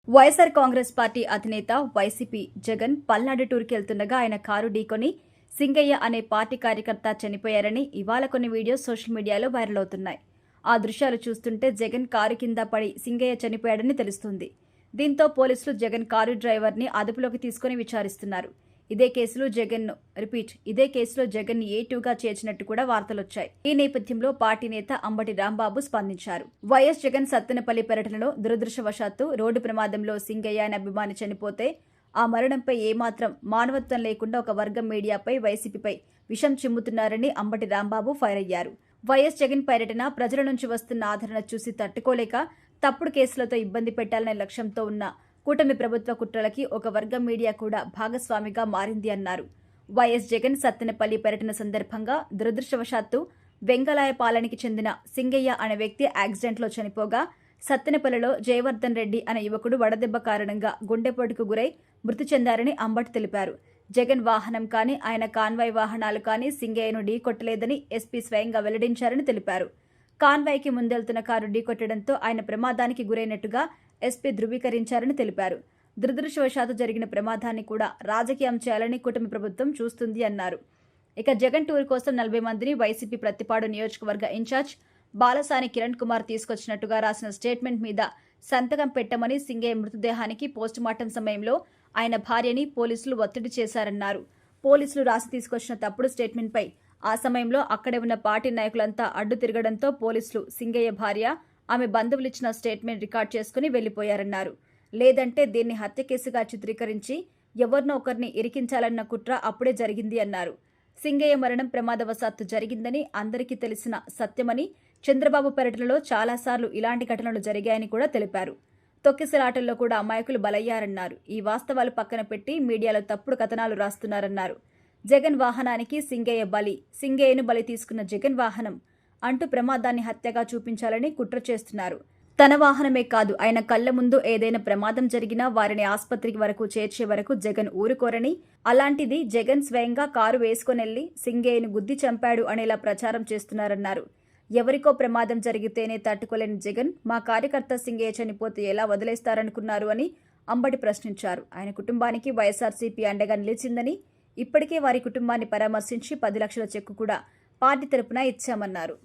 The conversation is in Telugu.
వైఎస్ఆర్ కాంగ్రెస్ పార్టీ అధినేత వైసీపీ జగన్ పల్నాడు టూర్కి వెళ్తుండగా ఆయన కారు ఢీకొని సింగయ్య అనే పార్టీ కార్యకర్త చనిపోయారని ఇవాళ కొన్ని వీడియోస్ సోషల్ మీడియాలో వైరల్ అవుతున్నాయి. ఆ దృశ్యాలు చూస్తుంటే జగన్ కారు కింద పడి సింగయ్య చనిపోయాడని తెలుస్తుంది. దీంతో పోలీసులు జగన్ కారు డ్రైవర్ని అదుపులోకి తీసుకుని విచారిస్తున్నారు. ఇదే కేసులో జగన్ A2గా చేర్చినట్టు కూడా వార్తలొచ్చాయి. ఈ నేపథ్యంలో పార్టీ నేత అంబటి రాంబాబు స్పందించారు. వైఎస్ జగన్ సత్తెనపల్లి పర్యటనలో దురదృష్టవశాత్తు రోడ్డు ప్రమాదంలో సింగయ్య అనే అభిమాని చనిపోతే ఆ మరణంపై ఏమాత్రం మానవత్వం లేకుండా ఒక వర్గం మీడియాపై వైసీపీపై విషం చిమ్ముతున్నారని అంబటి రాంబాబు ఫైర్ అయ్యారు. వైఎస్ జగన్ పర్యటన ప్రజల నుంచి వస్తున్న ఆదరణ చూసి తట్టుకోలేక తప్పుడు కేసులతో ఇబ్బంది పెట్టాలనే లక్ష్యంతో ఉన్న కూటమి ప్రభుత్వ కుట్రలకి ఒక వర్గం మీడియా కూడా భాగస్వామిగా మారింది అన్నారు. వైఎస్ జగన్ సత్తెనపల్లి పర్యటన సందర్భంగా దురదృష్టవశాత్తు వెంగళాయపాలెనికి చెందిన సింగయ్య అనే వ్యక్తి యాక్సిడెంట్లో చనిపోగా సత్తెనపల్లిలో జయవర్ధన్ రెడ్డి అనే యువకుడు వడదెబ్బ కారణంగా గుండెపోటుకు గురై మృతి చెందారని అంబటి తెలిపారు. జగన్ వాహనం కానీ ఆయన కాన్వాయ్ వాహనాలు కానీ సింగయ్యను ఢీకొట్టలేదని ఎస్పీ స్వయంగా వెల్లడించారని తెలిపారు. కాన్వాయ్కి ముందెళ్తున్న కారు ఢీకొట్టడంతో ఆయన ప్రమాదానికి గురైనట్టుగా ఎస్పీ ధృవీకరించారని తెలిపారు. దురదృష్టవశాత్తు జరిగిన ప్రమాదాన్ని కూడా రాజకీయం చేయాలని కూటమి ప్రభుత్వం చూస్తుంది అన్నారు. ఇక జగన్ టూర్ కోసం 40 మందిని వైసీపీ ప్రత్తిపాడు నియోజకవర్గ ఇన్ఛార్జ్ బాలసాని కిరణ్ కుమార్ తీసుకొచ్చినట్టుగా రాసిన స్టేట్మెంట్ మీద సంతకం పెట్టమని సింగయ్య మృతదేహానికి పోస్టుమార్టం సమయంలో ఆయన భార్యని పోలీసులు ఒత్తిడి చేశారన్నారు. పోలీసులు రాసి తీసుకొచ్చిన తప్పుడు స్టేట్మెంట్పై ఆ సమయంలో అక్కడే ఉన్న పార్టీ నాయకులంతా అడ్డు తిరగడంతో పోలీసులు సింగయ్య భార్య ఆమె బంధువులిచ్చిన స్టేట్మెంట్ రికార్డ్ చేసుకుని వెళ్లిపోయారన్నారు. లేదంటే దీన్ని హత్య కేసుగా చిత్రీకరించి ఎవరినో ఒకరిని ఇరికించాలన్న కుట్ర అప్పుడే జరిగింది అన్నారు. సింగయ్య మరణం ప్రమాదవశాత్తు జరిగిందని అందరికీ తెలిసిన సత్యమని, చంద్రబాబు పర్యటనలో చాలాసార్లు ఇలాంటి ఘటనలు జరిగాయని కూడా తెలిపారు. తొక్కిసలాటల్లో కూడా అమాయకులు బలయ్యారన్నారు. ఈ వాస్తవాలు పక్కన పెట్టి మీడియాలో తప్పుడు కథనాలు రాస్తున్నారన్నారు. జగన్ వాహనానికి సింగయ్యను బలి తీసుకున్న జగన్ వాహనం అంటూ ప్రమాదాన్ని హత్యగా చూపించాలని కుట్ర చేస్తున్నారు. తన వాహనమే కాదు, ఆయన కళ్ల ముందు ఏదైనా ప్రమాదం జరిగినా వారిని ఆసుపత్రికి వరకు చేర్చే వరకు జగన్ ఊరుకోరని, అలాంటిది జగన్ స్వయంగా కారు వేసుకొనెళ్లి సింగయ్యను గుద్ది చంపాడు అనేలా ప్రచారం చేస్తున్నారన్నారు. ఎవరికో ప్రమాదం జరిగితేనే తట్టుకోలేని జగన్ మా కార్యకర్త సింగయ్య చనిపోతే ఎలా వదిలేస్తారనుకున్నారు అని అంబటి ప్రశ్నించారు. ఆయన కుటుంబానికి వైఎస్ఆర్సీపీ అండగా నిలిచిందని, ఇప్పటికే వారి కుటుంబాన్ని పరామర్శించి 10 లక్షల చెక్కు కూడా పార్టీ తరపున ఇచ్చామన్నారు.